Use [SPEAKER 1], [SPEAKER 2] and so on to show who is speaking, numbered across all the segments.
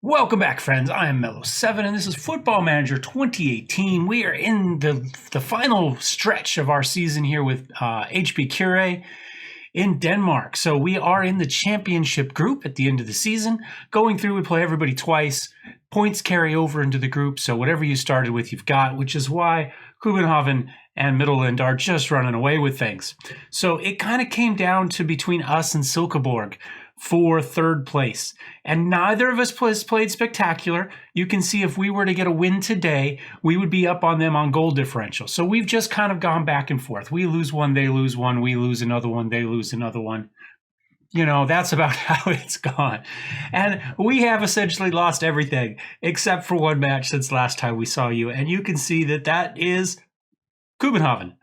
[SPEAKER 1] Welcome back, friends. I am Mellowseven, and this is Football Manager 2018. We are in the final stretch of our season here with HB Køge in Denmark. So we are in the championship group at the end of the season. Going through, we play everybody twice. Points carry over into the group, so whatever you started with, you've got, which is why Køge and Midtjylland are just running away with things. So it kind of came down to between us and Silkeborg for third place. And neither of us played spectacular. You can see if we were to get a win today, we would be up on them on goal differential. So we've just kind of gone back and forth. We lose one, they lose one, we lose another one, they lose another one. You know, that's about how it's gone. And we have essentially lost everything except for one match since last time we saw you. And you can see that that is Køge,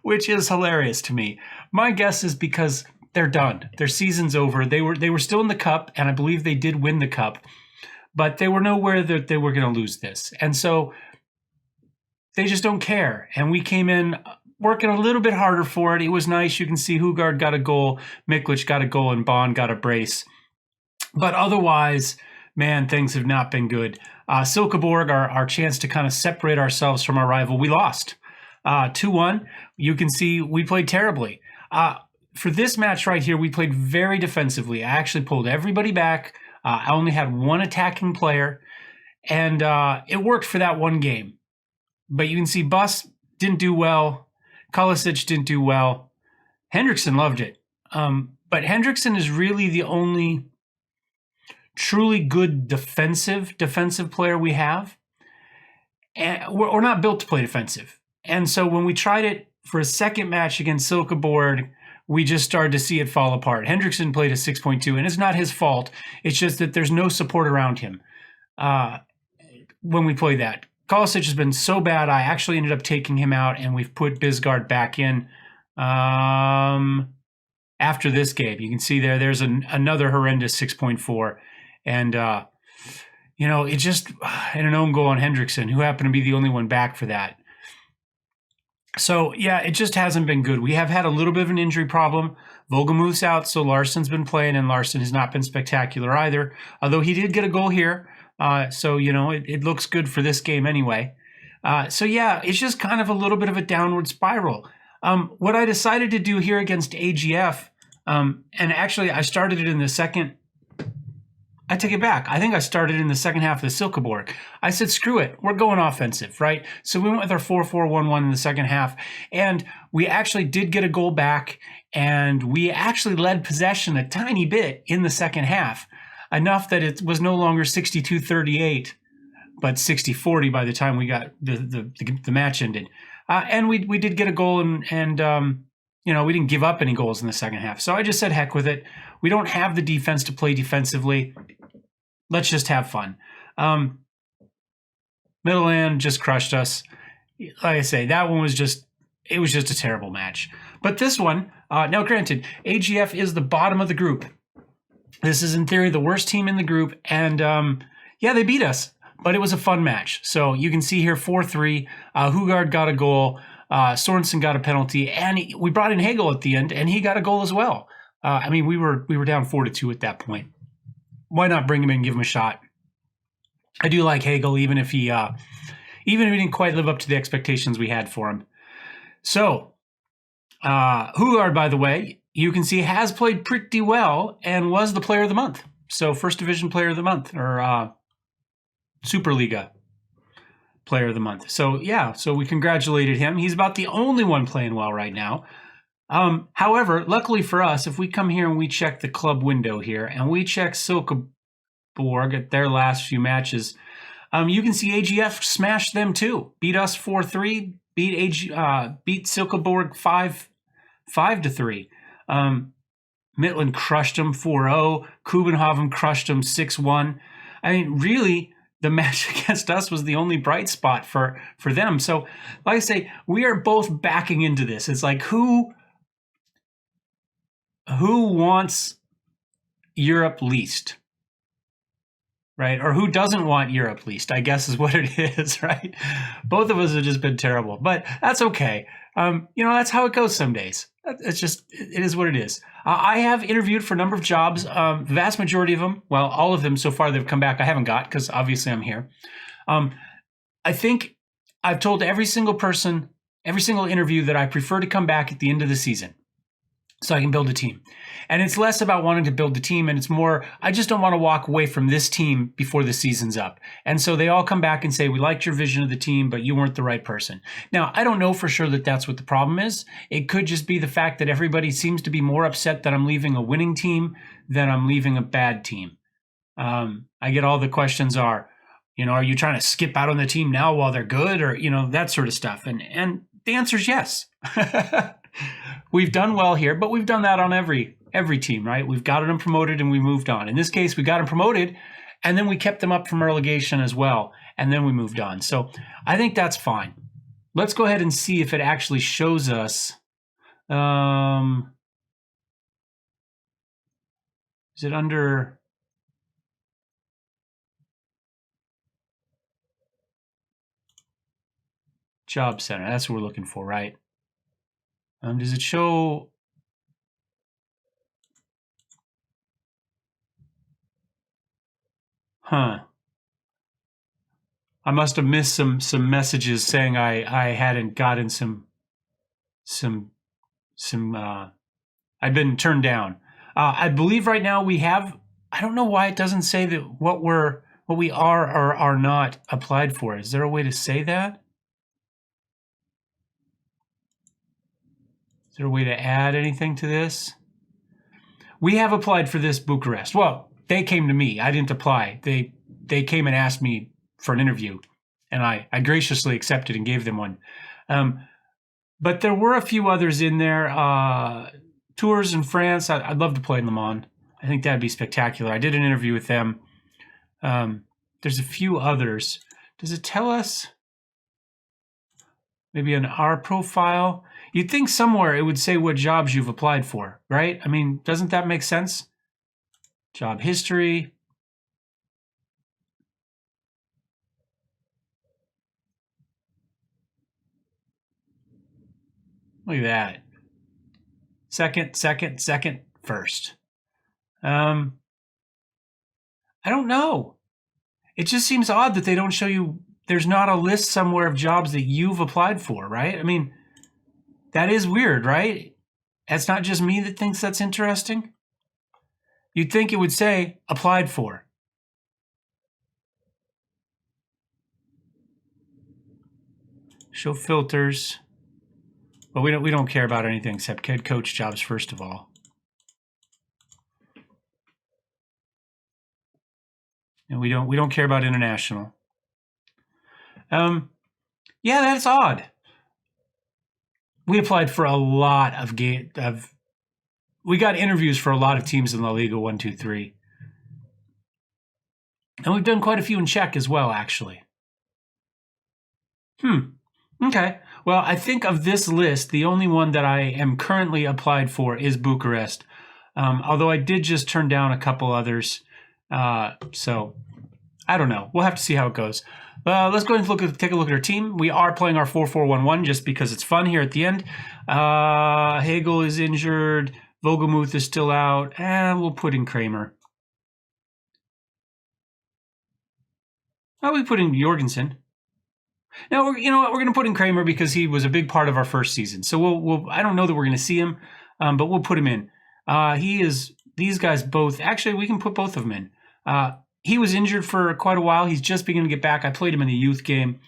[SPEAKER 1] which is hilarious to me. My guess is because they're done. Their season's over. They were still in the cup, and I believe they did win the cup, but they were nowhere that they were going to lose this. And so they just don't care. And we came in working a little bit harder for it. It was nice. You can see Hugard got a goal, Miklic got a goal, and Bond got a brace. But otherwise, man, things have not been good. Silkeborg, our chance to kind of separate ourselves from our rival, we lost 2-1. You can see we played terribly. For this match right here, we played very defensively. I actually pulled everybody back. I only had one attacking player, and it worked for that one game. But you can see Bus didn't do well. Kalisic didn't do well. Hendrickson loved it. But Hendrickson is really the only truly good defensive player we have. And we're not built to play defensive. And so when we tried it for a second match against Silkeborg, we just started to see it fall apart. Hendrickson played a 6.2, and it's not his fault. It's just that there's no support around him when we play that. Kalisic has been so bad, I actually ended up taking him out, and we've put Bisgaard back in after this game. You can see there's another horrendous 6.4. And, you know, it just, and an own goal on Hendrickson, who happened to be the only one back for that. So, yeah, it just hasn't been good. We have had a little bit of an injury problem. Vogelmuth's out, so Larsson's been playing, and Larsson has not been spectacular either, although he did get a goal here. So, you know, it looks good for this game anyway. So, yeah, it's just kind of a little bit of a downward spiral. What I decided to do here against AGF, and actually I started it in the second. I take it back. I think I started in the second half of the Silkeborg. I said, screw it. We're going offensive, right? So we went with our 4-4-1-1 in the second half, and we actually did get a goal back, and we actually led possession a tiny bit in the second half, enough that it was no longer 62-38, but 60-40 by the time we got the match ended. And we did get a goal, and you know, we didn't give up any goals in the second half. So I just said, heck with it. We don't have the defense to play defensively. Let's just have fun. Midtjylland just crushed us. Like I say, that one was just a terrible match. But this one, now granted, AGF is the bottom of the group. This is in theory the worst team in the group. And yeah, they beat us, but it was a fun match. So you can see here 4-3. Hugard got a goal. Sorensen got a penalty, and we brought in Hegel at the end, and he got a goal as well. I mean, we were down 4-2 at that point. Why not bring him in and give him a shot? I do like Hegel, even if he didn't quite live up to the expectations we had for him. So, Hugard, by the way, you can see has played pretty well and was the player of the month. So, First Division Player of the Month, or Superliga Player of the Month. So, yeah, so we congratulated him. He's about the only one playing well right now. However, luckily for us, if we come here and we check the club window here and we check Silkeborg at their last few matches, you can see AGF smashed them too. Beat us 4-3, beat Silkeborg 5-3. Midtjylland crushed them 4-0. Køge crushed them 6-1. I mean, really, the match against us was the only bright spot for them. So, like I say, we are both backing into this. It's like, who wants Europe least, right? Or who doesn't want Europe least, I guess is what it is, right? Both of us have just been terrible, but that's okay. You know, that's how it goes some days. It's just, it is what it is. I have interviewed for a number of jobs. The vast majority of them, well, all of them so far that have come back, I haven't got because obviously I'm here. I think I've told every single person, every single interview that I prefer to come back at the end of the season so I can build a team. And it's less about wanting to build a team, and it's more, I just don't want to walk away from this team before the season's up. And so they all come back and say, we liked your vision of the team, but you weren't the right person. Now, I don't know for sure that that's what the problem is. It could just be the fact that everybody seems to be more upset that I'm leaving a winning team than I'm leaving a bad team. I get all the questions are you trying to skip out on the team now while they're good, or, that sort of stuff. And the answer is yes. We've done well here, but we've done that on every team, right? We've gotten them promoted and we moved on. In this case, we got them promoted and then we kept them up from relegation as well. And then we moved on. So I think that's fine. Let's go ahead and see if it actually shows us. Is it under? Job Center? That's what we're looking for, right? Does it show? Huh. I must have missed some messages saying I hadn't gotten some I've been turned down. I believe right now we have, I don't know why it doesn't say that what we are or are not applied for. Is there a way to say that? Is there a way to add anything to this? We have applied for this Bucharest. Well, they came to me. I didn't apply. They came and asked me for an interview, and I graciously accepted and gave them one. But there were a few others in there. Tours in France. I'd love to play in Le Mans. I think that'd be spectacular. I did an interview with them. There's a few others. Does it tell us? Maybe on our profile? You'd think somewhere it would say what jobs you've applied for, right? I mean, doesn't that make sense? Job history. Look at that. Second, first. I don't know. It just seems odd that they don't show you, there's not a list somewhere of jobs that you've applied for, right? I mean, that is weird, right? It's not just me that thinks that's interesting. You'd think it would say applied for. Show filters. But we don't care about anything except head coach jobs first of all. And we don't care about international. Yeah, that's odd. We applied for a lot of we got interviews for a lot of teams in La Liga 1, 2, 3. And we've done quite a few in Czech as well, actually. Okay. Well, I think of this list, the only one that I am currently applied for is Bucharest. Although I did just turn down a couple others. So I don't know. We'll have to see how it goes. Let's go ahead and take a look at our team. We are playing our 4-4-1-1 just because it's fun here at the end. Hegel is injured. Vogelmuth is still out. And we'll put in Kramer. We put in Jorgensen. Now, you know what? We're going to put in Kramer because he was a big part of our first season. So we'll I don't know that we're going to see him, but we'll put him in. These guys both, actually, we can put both of them in. He was injured for quite a while. He's just beginning to get back. I played him in the youth game.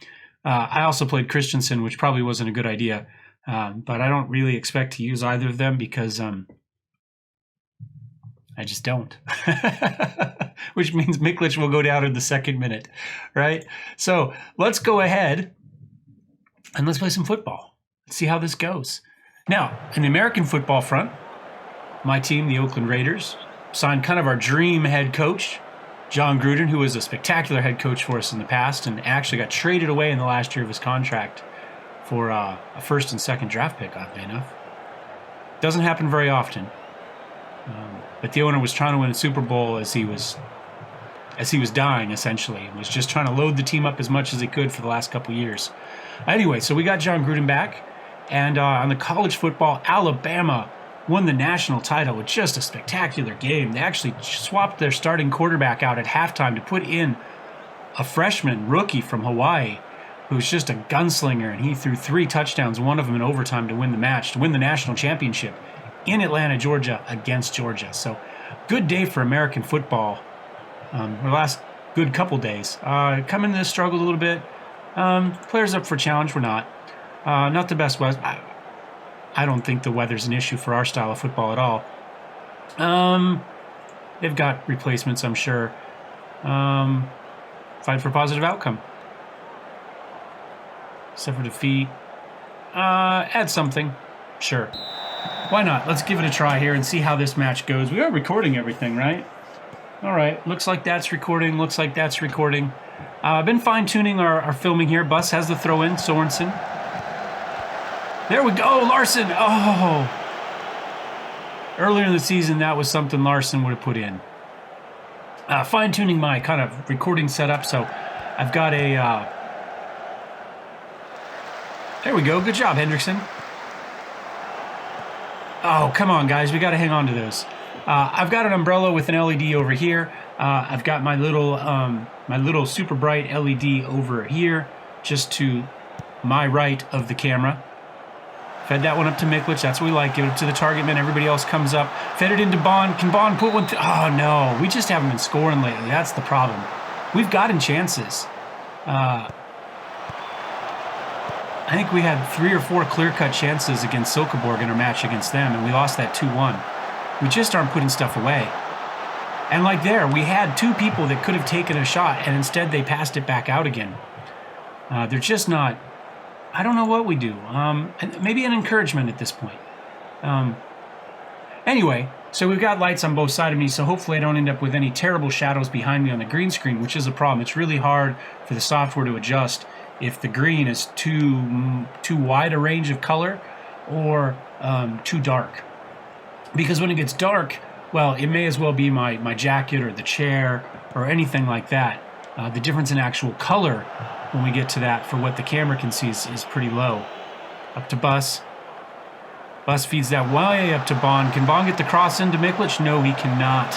[SPEAKER 1] I also played Christensen, which probably wasn't a good idea. But I don't really expect to use either of them because I just don't. Which means Miklic will go down in the second minute, right? So let's go ahead and let's play some football. Let's see how this goes. Now, in the American football front, my team, the Oakland Raiders, signed kind of our dream head coach, John Gruden, who was a spectacular head coach for us in the past and actually got traded away in the last year of his contract for a first and second draft pick, oddly enough. Doesn't happen very often. But the owner was trying to win a Super Bowl as he was dying, essentially, and was just trying to load the team up as much as he could for the last couple of years. Anyway, so we got John Gruden back, And on the college football, Alabama won the national title with just a spectacular game. They actually swapped their starting quarterback out at halftime to put in a freshman rookie from Hawaii who's just a gunslinger, and he threw 3 touchdowns, one of them in overtime to win the match, to win the national championship in Atlanta, Georgia, against Georgia. So good day for American football. The last good couple days. Coming to this, struggled a little bit. Players up for challenge, we're not. Not the best weather. I don't think the weather's an issue for our style of football at all. They've got replacements, I'm sure. Fight for positive outcome. Suffer defeat. Add something. Sure. Why not? Let's give it a try here and see how this match goes. We are recording everything, right? All right. Looks like that's recording. Looks like that's recording. I've been fine-tuning our filming here. Bus has the throw-in. Sorensen. There we go. Larson. Oh. Earlier in the season, that was something Larson would have put in. Fine-tuning my kind of recording setup. So I've got a... There we go. Good job, Hendrickson. Oh, come on, guys. We got to hang on to those. I've got an umbrella with an LED over here. I've got my little super bright LED over here, just to my right of the camera. Fed that one up to Miklich. That's what we like. Give it to the target man. Everybody else comes up. Fed it into Bond. Can Bond put one? Oh, no. We just haven't been scoring lately. That's the problem. We've gotten chances. I think we had 3 or 4 clear-cut chances against Silkeborg in our match against them, and we lost that 2-1. We just aren't putting stuff away. And like there, we had 2 people that could have taken a shot, and instead they passed it back out again. They're just not... I don't know what we do. Maybe an encouragement at this point. Anyway, so we've got lights on both sides of me, so hopefully I don't end up with any terrible shadows behind me on the green screen, which is a problem. It's really hard for the software to adjust if the green is too wide a range of color or too dark. Because when it gets dark, well, it may as well be my jacket or the chair or anything like that. The difference in actual color when we get to that for what the camera can see is pretty low. Up to Bus. Bus feeds that way up to Bond. Can Bond get the cross into Miklich? No, he cannot.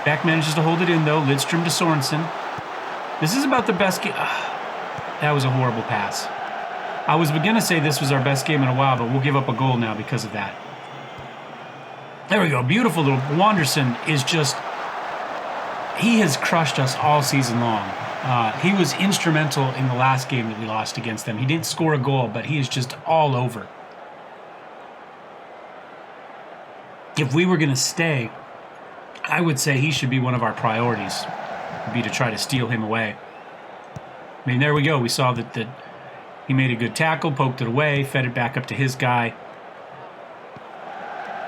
[SPEAKER 1] Beck manages to hold it in, though. Lidstrom to Sorensen. This is about the best game. That was a horrible pass. I was going to say this was our best game in a while, but we'll give up a goal now because of that. There we go. Beautiful little... Wanderson is just... He has crushed us all season long. He was instrumental in the last game that we lost against them. He didn't score a goal, but he is just all over. If we were going to stay, I would say he should be one of our priorities. Would be to try to steal him away. I mean, there we go. We saw that he made a good tackle, poked it away, fed it back up to his guy.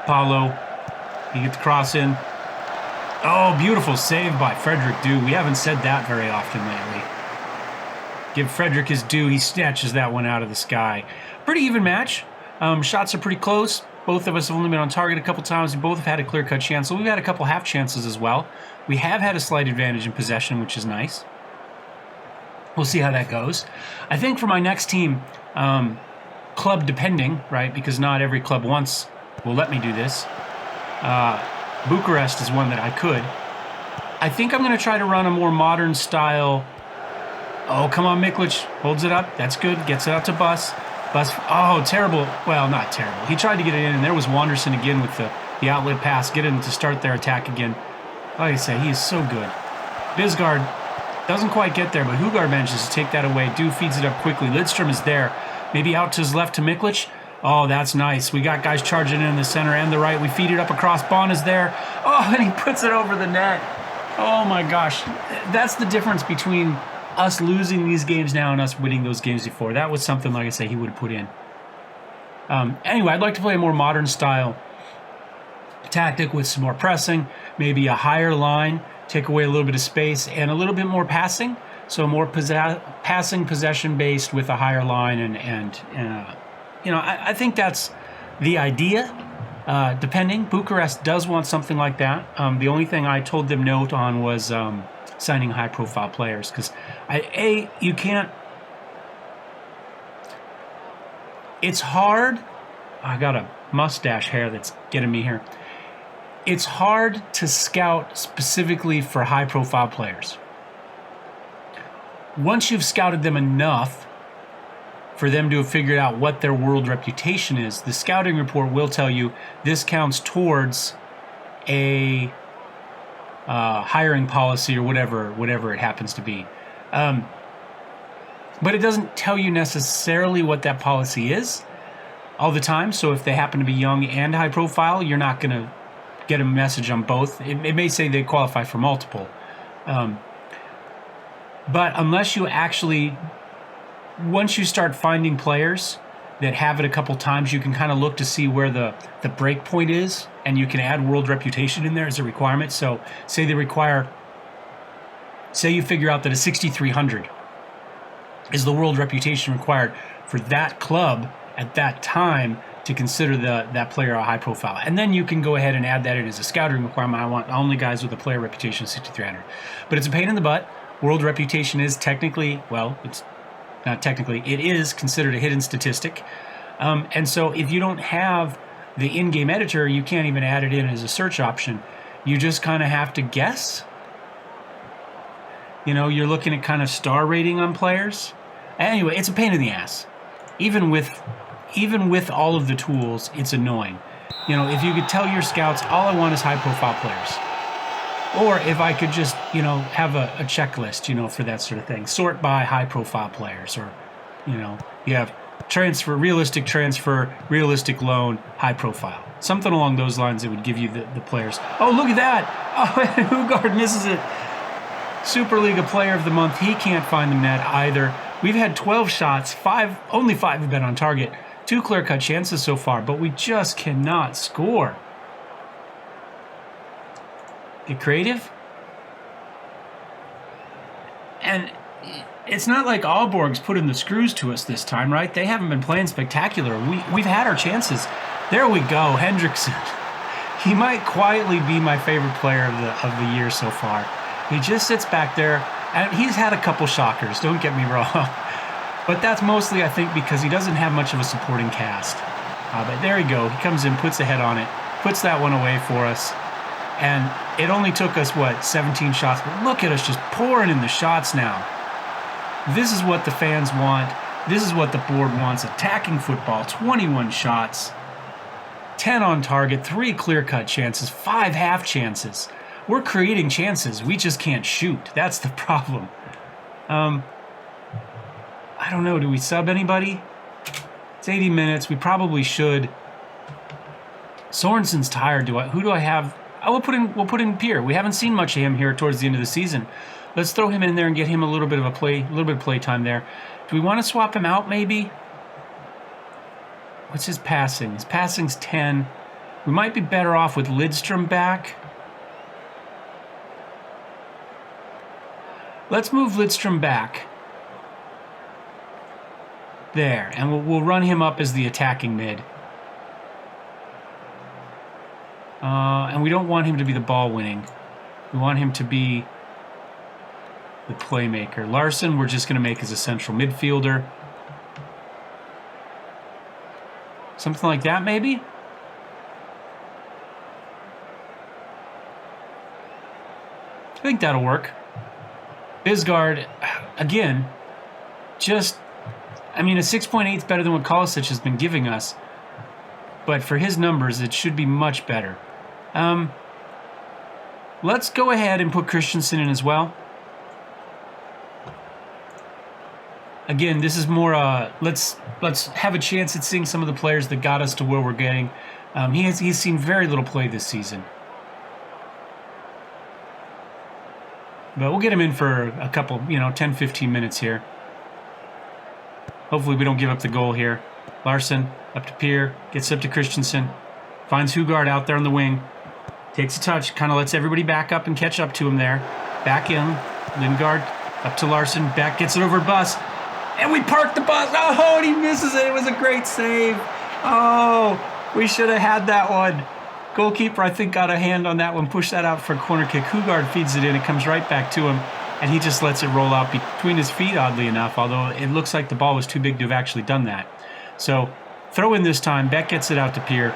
[SPEAKER 1] Paulo, he gets the cross in. Oh, beautiful save by Frederick Dew. We haven't said that very often lately. Give Frederick his due. He snatches that one out of the sky. Pretty even match. Shots are pretty close. Both of us have only been on target a couple times. We both have had a clear-cut chance. So we've had a couple half chances as well. We have had a slight advantage in possession, which is nice. We'll see how that goes. I think for my next team, club depending, right, because not every club will let me do this. Bucharest is one that I could. I think I'm going to try to run a more modern style. Oh, come on, Miklich. Holds it up. That's good. Gets it out to Bus. Oh, terrible. Well, not terrible. He tried to get it in, and there was Wanderson again with the outlet pass. Get him to start their attack again. Like I say, he is so good. Bisgaard doesn't quite get there, but Hugard manages to take that away. Dew feeds it up quickly. Lidstrom is there. Maybe out to his left to Miklich. Oh, that's nice. We got guys charging in the center and the right. We feed it up across. Bond is there. Oh, and he puts it over the net. Oh, my gosh. That's the difference between us losing these games now and us winning those games before. That was something, like I say, he would have put in. Anyway, I'd like to play a more modern style tactic with some more pressing, maybe a higher line, take away a little bit of space, and a little bit more passing. So more passing possession based with a higher line and I think that's the idea, depending. Bucharest does want something like that. The only thing I told them no on was signing high-profile players, because you can't... It's hard. I got a mustache hair that's getting me here. It's hard to scout specifically for high-profile players. Once you've scouted them enough for them to have figured out what their world reputation is, the scouting report will tell you this counts towards a hiring policy or whatever it happens to be. But it doesn't tell you necessarily what that policy is all the time. So if they happen to be young and high profile, you're not going to get a message on both. It may say they qualify for multiple. But unless you actually, once you start finding players that have it a couple times, you can kind of look to see where the break point is, and you can add world reputation in there as a requirement. So say you figure out that a 6,300 is the world reputation required for that club at that time to consider that player a high profile. And then you can go ahead and add that in as a scouting requirement. I want only guys with a player reputation of 6,300. But it's a pain in the butt. World reputation is technically, well, it's not technically, it is considered a hidden statistic. And so if you don't have the in-game editor, you can't even add it in as a search option. You just kind of have to guess. You know, you're looking at kind of star rating on players. Anyway, it's a pain in the ass. Even with all of the tools, it's annoying. You know, if you could tell your scouts, all I want is high-profile players. Or if I could just, you know, have a checklist, you know, for that sort of thing. Sort by high-profile players. Or, you know, you have realistic transfer, realistic loan, high-profile. Something along those lines that would give you the players. Oh, look at that! Oh, Hugard misses it. Superliga Player of the Month. He can't find the net either. We've had 12 shots. Only 5 have been on target. 2 clear-cut chances so far, but we just cannot score. Get creative. And it's not like Aalborg's put in the screws to us this time, right? They haven't been playing spectacular. We've had our chances. There we go, Hendrickson. He might quietly be my favorite player of the year so far. He just sits back there, and he's had a couple shockers, don't get me wrong. But that's mostly, I think, because he doesn't have much of a supporting cast. But there you go. He comes in, puts a head on it, puts that one away for us. And it only took us, 17 shots? But look at us just pouring in the shots now. This is what the fans want. This is what the board wants. Attacking football, 21 shots, 10 on target, 3 clear-cut chances, 5 half chances. We're creating chances. We just can't shoot. That's the problem. I don't know. Do we sub anybody? It's 80 minutes. We probably should. Sorensen's tired. Who do I have? Oh, we'll put in Pierre. We haven't seen much of him here towards the end of the season. Let's throw him in there and get him a little bit of play time there. Do we want to swap him out maybe? What's his passing? His passing's 10. We might be better off with Lidstrom back. Let's move Lidstrom back. There, and we'll run him up as the attacking mid. And we don't want him to be the ball winning. We want him to be the playmaker. Larson, we're just going to make as a central midfielder. Something like that, maybe? I think that'll work. Bisgard, again, just... I mean, a 6.8 is better than what Kolisic has been giving us. But for his numbers, it should be much better. Let's go ahead and put Christensen in as well. Again, this is more, let's have a chance at seeing some of the players that got us to where we're getting. He's seen very little play this season. But we'll get him in for a couple, 10, 15 minutes here. Hopefully we don't give up the goal here. Larson up to Pierre, gets up to Christensen, finds Hugard out there on the wing, takes a touch, kind of lets everybody back up and catch up to him there. Back in, Lingard up to Larson, back gets it over Bus, and we parked the bus. Oh, and he misses it. It was a great save. Oh, we should have had that one. Goalkeeper, I think, got a hand on that one, pushed that out for a corner kick. Hugard feeds it in, it comes right back to him. And he just lets it roll out between his feet, oddly enough, although it looks like the ball was too big to have actually done that. So Throw in this time. Beck gets it out to Pier.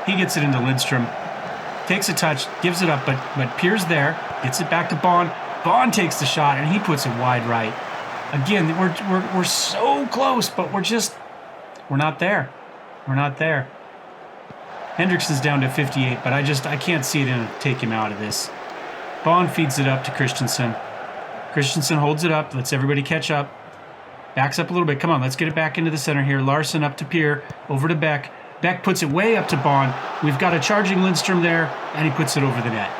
[SPEAKER 1] He gets it into Lidstrom. Takes a touch, gives it up, but Pier's there. Gets it back to Bond. Bond takes the shot, and he puts it wide right. Again, we're so close, but we're not there. We're not there. Hendrickson's down to 58, but I can't see it in to take him out of this. Bond feeds it up to Christensen. Christensen holds it up, lets everybody catch up. Backs up a little bit. Come on, let's get it back into the center here. Larson up to Pier, over to Beck. Beck puts it way up to Bond. We've got a charging Lindstrom there, and he puts it over the net.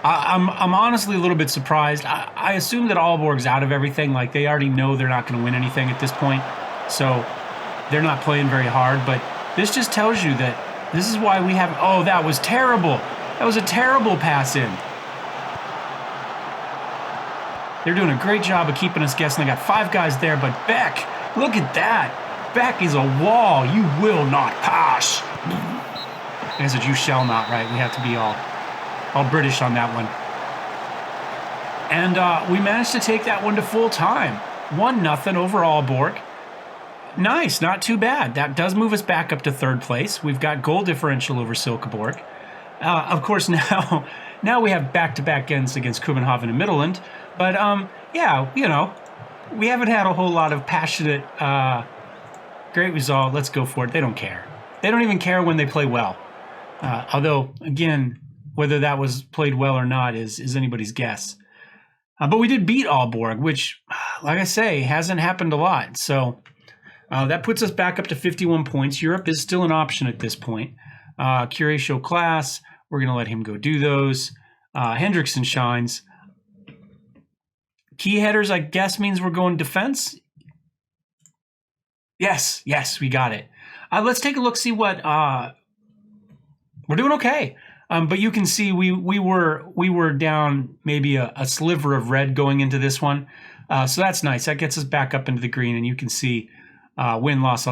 [SPEAKER 1] I'm honestly a little bit surprised. I assume that Aalborg's out of everything. Like, they already know they're not going to win anything at this point, so they're not playing very hard. But this just tells you that this is why we have... Oh, that was terrible. That was a terrible pass in. They're doing a great job of keeping us guessing. They got 5 guys there, but Beck, look at that. Beck is a wall. You will not pass. I said you shall not, right? We have to be all British on that one. And we managed to take that one to full time. 1-0 over Aalborg. Nice, not too bad. That does move us back up to 3rd place. We've got goal differential over Silkeborg. Of course, now we have back-to-back ends against Kopenhagen and Midtjylland. But, yeah, you know, we haven't had a whole lot of passionate, great result. Let's go for it. They don't care. They don't even care when they play well. Although, again, whether that was played well or not is anybody's guess. But we did beat Aalborg, which, like I say, hasn't happened a lot. So that puts us back up to 51 points. Europe is still an option at this point. Curé show class. We're going to let him go do those. Hendrickson shines. Key headers, I guess, means we're going defense. Yes, we got it. Let's take a look, see what... we're doing okay. But you can see we were down maybe a sliver of red going into this one. So that's nice. That gets us back up into the green, and you can see win, loss,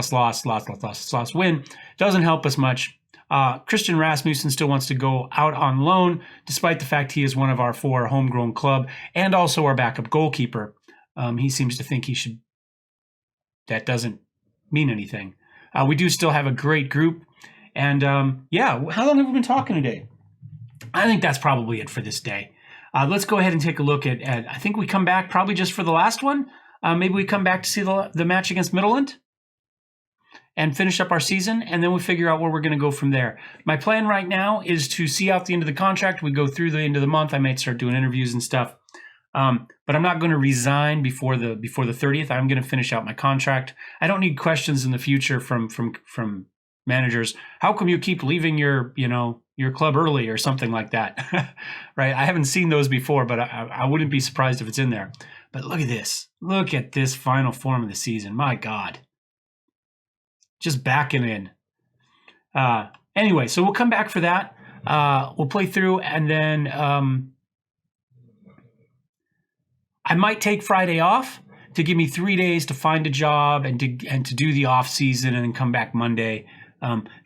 [SPEAKER 1] win. Doesn't help us much. Christian Rasmussen still wants to go out on loan, despite the fact he is one of our 4 homegrown club and also our backup goalkeeper. He seems to think he should. That doesn't mean anything. We do still have a great group. And yeah, how long have we been talking today? I think that's probably it for this day. Let's go ahead and take a look at I think we come back probably just for the last one. Maybe we come back to see the match against Midtjylland and finish up our season, and then we figure out where we're going to go from there. My plan right now is to see out the end of the contract. We go through the end of the month. I might start doing interviews and stuff, but I'm not going to resign before the 30th. I'm going to finish out my contract. I don't need questions in the future from managers. How come you keep leaving your club early or something like that? Right? I haven't seen those before, but I wouldn't be surprised if it's in there. But look at this. Look at this final form of the season. My God. Just backing in. Anyway, so we'll come back for that. We'll play through, and then I might take Friday off to give me 3 days to find a job and to do the off season, and then come back Monday.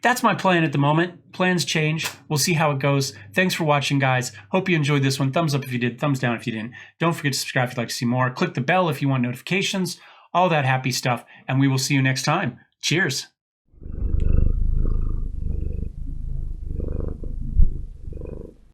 [SPEAKER 1] That's my plan at the moment. Plans change. We'll see how it goes. Thanks for watching, guys. Hope you enjoyed this one. Thumbs up if you did. Thumbs down if you didn't. Don't forget to subscribe if you'd like to see more. Click the bell if you want notifications. All that happy stuff. And we will see you next time. Cheers.